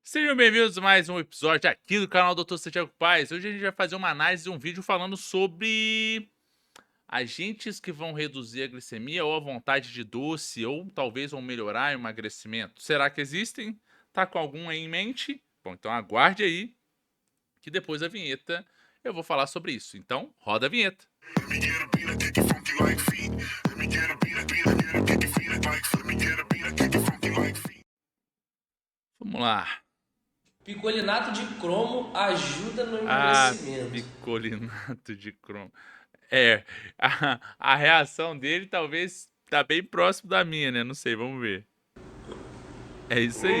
Sejam bem-vindos a mais um episódio aqui do canal Dr. Santiago Paz. Hoje a gente vai fazer uma análise de um vídeo falando sobre agentes que vão reduzir a glicemia ou a vontade de doce, ou talvez vão melhorar o emagrecimento. Será que existem? Tá com algum aí em mente? Bom, então aguarde aí, que depois da vinheta eu vou falar sobre isso. Então, roda a vinheta. Let me get a beat, I kick it funky like feet. Let me get a beat, I kick it feet like. Let me get a beat, I kick it funky like feet. Vamos lá. Picolinato de cromo ajuda no Ah, emagrecimento. picolinato de cromo. É, a reação dele talvez tá bem próximo da minha, né? Não sei, vamos ver. É isso aí.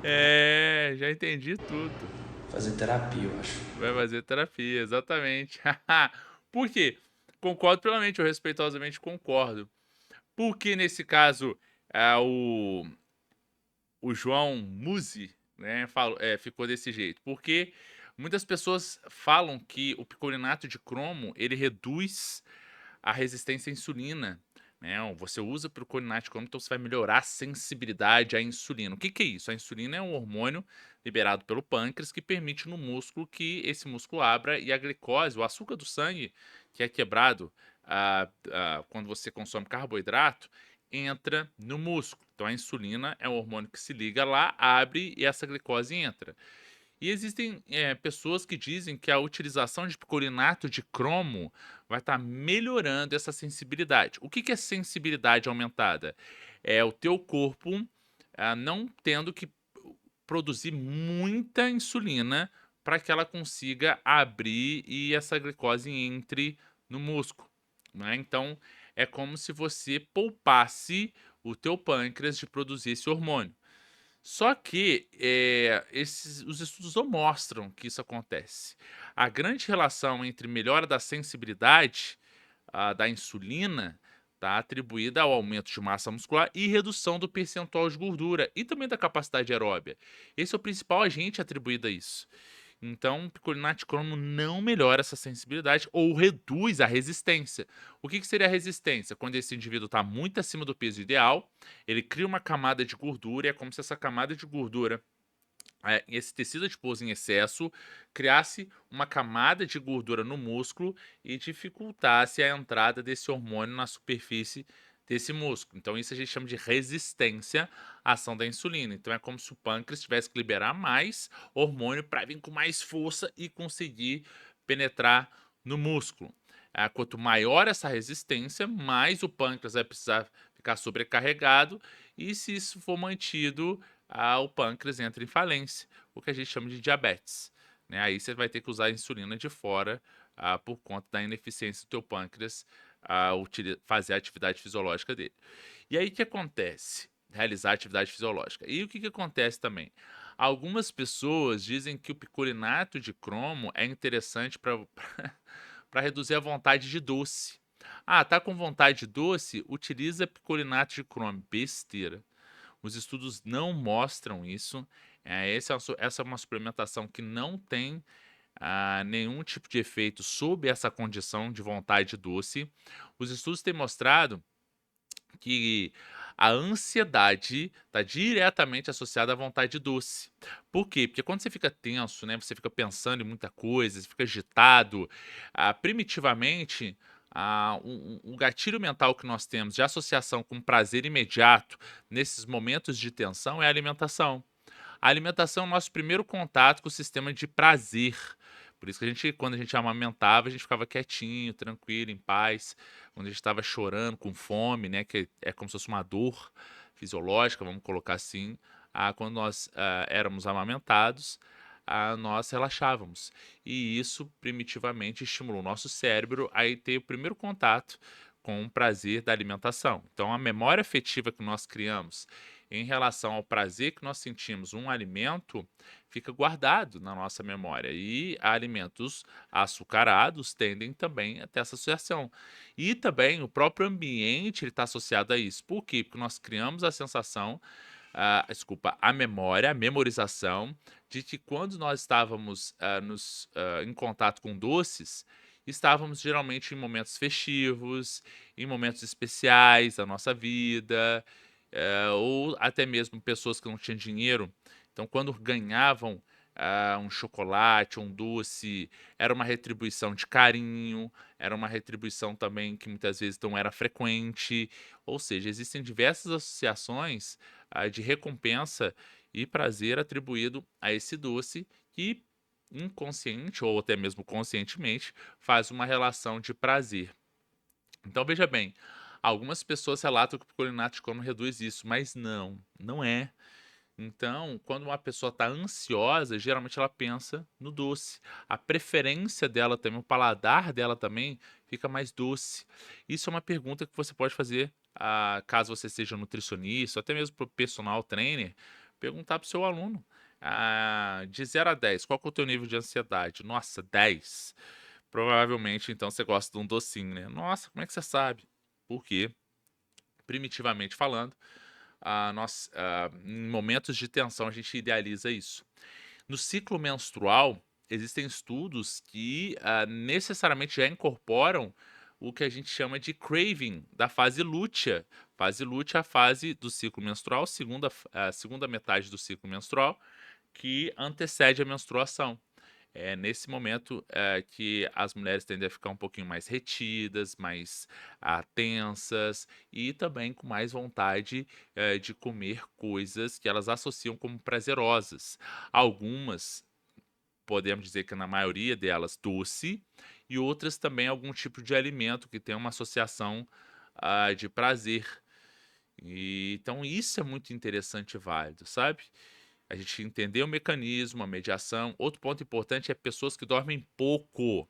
É, já entendi tudo. Fazer terapia, eu acho. Vai fazer terapia, exatamente. Por quê? Concordo plenamente, eu respeitosamente concordo. Porque nesse caso, o João Musi, né, ficou desse jeito? Porque muitas pessoas falam que o picolinato de cromo, ele reduz a resistência à insulina, né? Você usa picolinato de cromo, então você vai melhorar a sensibilidade à insulina. O que que é isso? A insulina é um hormônio liberado pelo pâncreas que permite no músculo que esse músculo abra e a glicose, o açúcar do sangue, que é quebrado quando você consome carboidrato, entra no músculo. Então a insulina é um hormônio que se liga lá, abre e essa glicose entra. E existem pessoas que dizem que a utilização de picolinato de cromo vai estar melhorando essa sensibilidade. O que que é sensibilidade aumentada? É o teu corpo não tendo que produzir muita insulina para que ela consiga abrir e essa glicose entre no músculo, né? Então é como se você poupasse o teu pâncreas de produzir esse hormônio. Só que, os estudos não mostram que isso acontece. A grande relação entre melhora da sensibilidade, da insulina, está atribuída ao aumento de massa muscular e redução do percentual de gordura e também da capacidade aeróbia. Esse é o principal agente atribuído a isso. Então, o picolinato de cromo não melhora essa sensibilidade ou reduz a resistência. O que que seria a resistência? Quando esse indivíduo está muito acima do peso ideal, ele cria uma camada de gordura e é como se essa camada de gordura, esse tecido adiposo em excesso, criasse uma camada de gordura no músculo e dificultasse a entrada desse hormônio na superfície desse músculo. Então, isso a gente chama de resistência à ação da insulina. Então, é como se o pâncreas tivesse que liberar mais hormônio para vir com mais força e conseguir penetrar no músculo. Quanto maior essa resistência, mais o pâncreas vai precisar ficar sobrecarregado, e se isso for mantido, o pâncreas entra em falência, o que a gente chama de diabetes, né? Aí você vai ter que usar a insulina de fora, por conta da ineficiência do teu pâncreas fazer a atividade fisiológica dele. E aí o que acontece? Realizar a atividade fisiológica. E o que que acontece também? Algumas pessoas dizem que o picolinato de cromo é interessante para para reduzir a vontade de doce. Ah, tá com vontade de doce? Utiliza picolinato de cromo. Besteira. Os estudos não mostram isso. Essa é uma suplementação que não tem nenhum tipo de efeito sob essa condição de vontade doce. Os estudos têm mostrado que a ansiedade está diretamente associada à vontade doce. Por quê? Porque quando você fica tenso, né, você fica pensando em muita coisa, você fica agitado, primitivamente, um gatilho mental que nós temos de associação com prazer imediato nesses momentos de tensão é a alimentação. A alimentação é o nosso primeiro contato com o sistema de prazer. Por isso que quando a gente amamentava, a gente ficava quietinho, tranquilo, em paz. Quando a gente estava chorando, com fome, né, que é como se fosse uma dor fisiológica, vamos colocar assim, quando nós éramos amamentados, nós relaxávamos. E isso primitivamente estimulou o nosso cérebro a ter o primeiro contato com o prazer da alimentação. Então, a memória afetiva que nós criamos em relação ao prazer que nós sentimos um alimento fica guardado na nossa memória. E alimentos açucarados tendem também a ter essa associação. E também o próprio ambiente está associado a isso. Por quê? Porque nós criamos a sensação, desculpa, a memória, a memorização de que quando nós estávamos em contato com doces, estávamos geralmente em momentos festivos, em momentos especiais da nossa vida, ou até mesmo pessoas que não tinham dinheiro. Então, quando ganhavam um chocolate, um doce, era uma retribuição de carinho, era uma retribuição também que muitas vezes não era frequente. Ou seja, existem diversas associações de recompensa e prazer atribuído a esse doce que inconsciente ou até mesmo conscientemente faz uma relação de prazer. Então veja bem, algumas pessoas relatam que o picolinato de cromo reduz isso, mas não, não é. Então, quando uma pessoa está ansiosa, geralmente ela pensa no doce. A preferência dela também, o paladar dela também fica mais doce. Isso é uma pergunta que você pode fazer, caso você seja nutricionista, ou até mesmo para o personal trainer, perguntar para o seu aluno. De 0 a 10, qual que é o teu nível de ansiedade? Nossa, 10. Provavelmente, então, você gosta de um docinho, né? Nossa, como é que você sabe? Porque, primitivamente falando, em momentos de tensão, a gente idealiza isso. No ciclo menstrual, existem estudos que necessariamente já incorporam o que a gente chama de craving, da fase lútea. Fase lútea é a fase do ciclo menstrual, a segunda metade do ciclo menstrual, que antecede a menstruação. É nesse momento que as mulheres tendem a ficar um pouquinho mais retidas, mais tensas e também com mais vontade de comer coisas que elas associam como prazerosas. Algumas, podemos dizer que na maioria delas, doce, e outras também algum tipo de alimento que tem uma associação de prazer. Então isso é muito interessante e válido, sabe? A gente entender o mecanismo, a mediação. Outro ponto importante é pessoas que dormem pouco,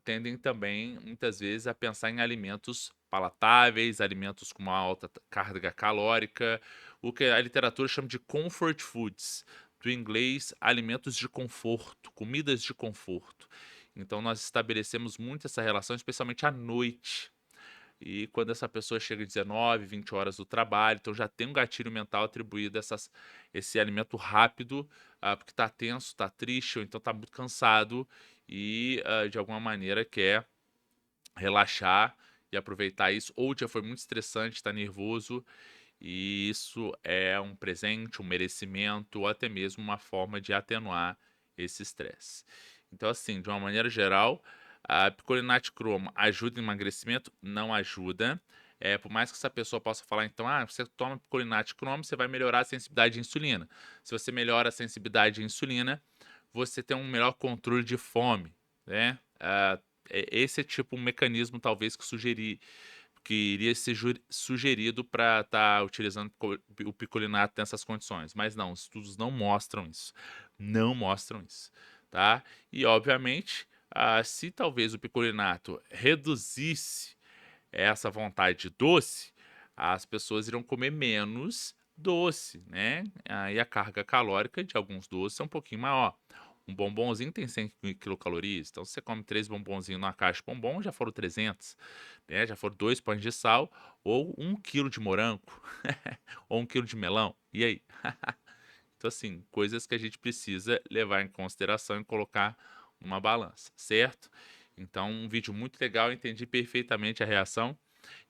tendem também, muitas vezes, a pensar em alimentos palatáveis, alimentos com uma alta carga calórica, o que a literatura chama de comfort foods, do inglês, alimentos de conforto, comidas de conforto. Então, nós estabelecemos muito essa relação, especialmente à noite. E quando essa pessoa chega 19, 20 horas do trabalho, então já tem um gatilho mental atribuído a esse alimento rápido, porque está tenso, está triste, ou então está muito cansado e de alguma maneira quer relaxar e aproveitar isso, ou já foi muito estressante, está nervoso, e isso é um presente, um merecimento, ou até mesmo uma forma de atenuar esse estresse. Então, assim, de uma maneira geral, a picolinate cromo ajuda em emagrecimento? Não ajuda. Por mais que essa pessoa possa falar, então, você toma picolinate cromo, você vai melhorar a sensibilidade à insulina. Se você melhora a sensibilidade à insulina, você tem um melhor controle de fome, né? Esse é tipo um mecanismo, talvez, que iria ser sugerido para estar utilizando o picolinato nessas condições. Mas não, os estudos não mostram isso. Não mostram isso, tá? E, obviamente, se talvez o picolinato reduzisse essa vontade de doce, as pessoas irão comer menos doce, né? Aí a carga calórica de alguns doces é um pouquinho maior. Um bombonzinho tem 100 quilocalorias, então se você come 3 bombonzinhos numa caixa de bombom, já foram 300, né? Já foram 2 pães de sal ou 1 quilo de morango, ou 1 quilo de melão. E aí? Então, assim, coisas que a gente precisa levar em consideração e colocar numa balança, certo? Então, um vídeo muito legal, entendi perfeitamente a reação.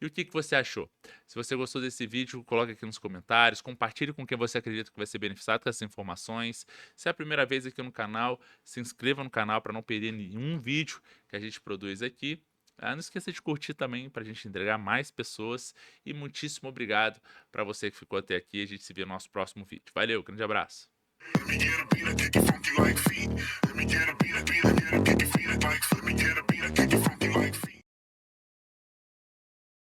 E o que você achou? Se você gostou desse vídeo, coloque aqui nos comentários, compartilhe com quem você acredita que vai ser beneficiado com essas informações. Se é a primeira vez aqui no canal, se inscreva no canal para não perder nenhum vídeo que a gente produz aqui. Não esqueça de curtir também para a gente entregar mais pessoas. E muitíssimo obrigado para você que ficou até aqui. A gente se vê no nosso próximo vídeo. Valeu, grande abraço. Let me get a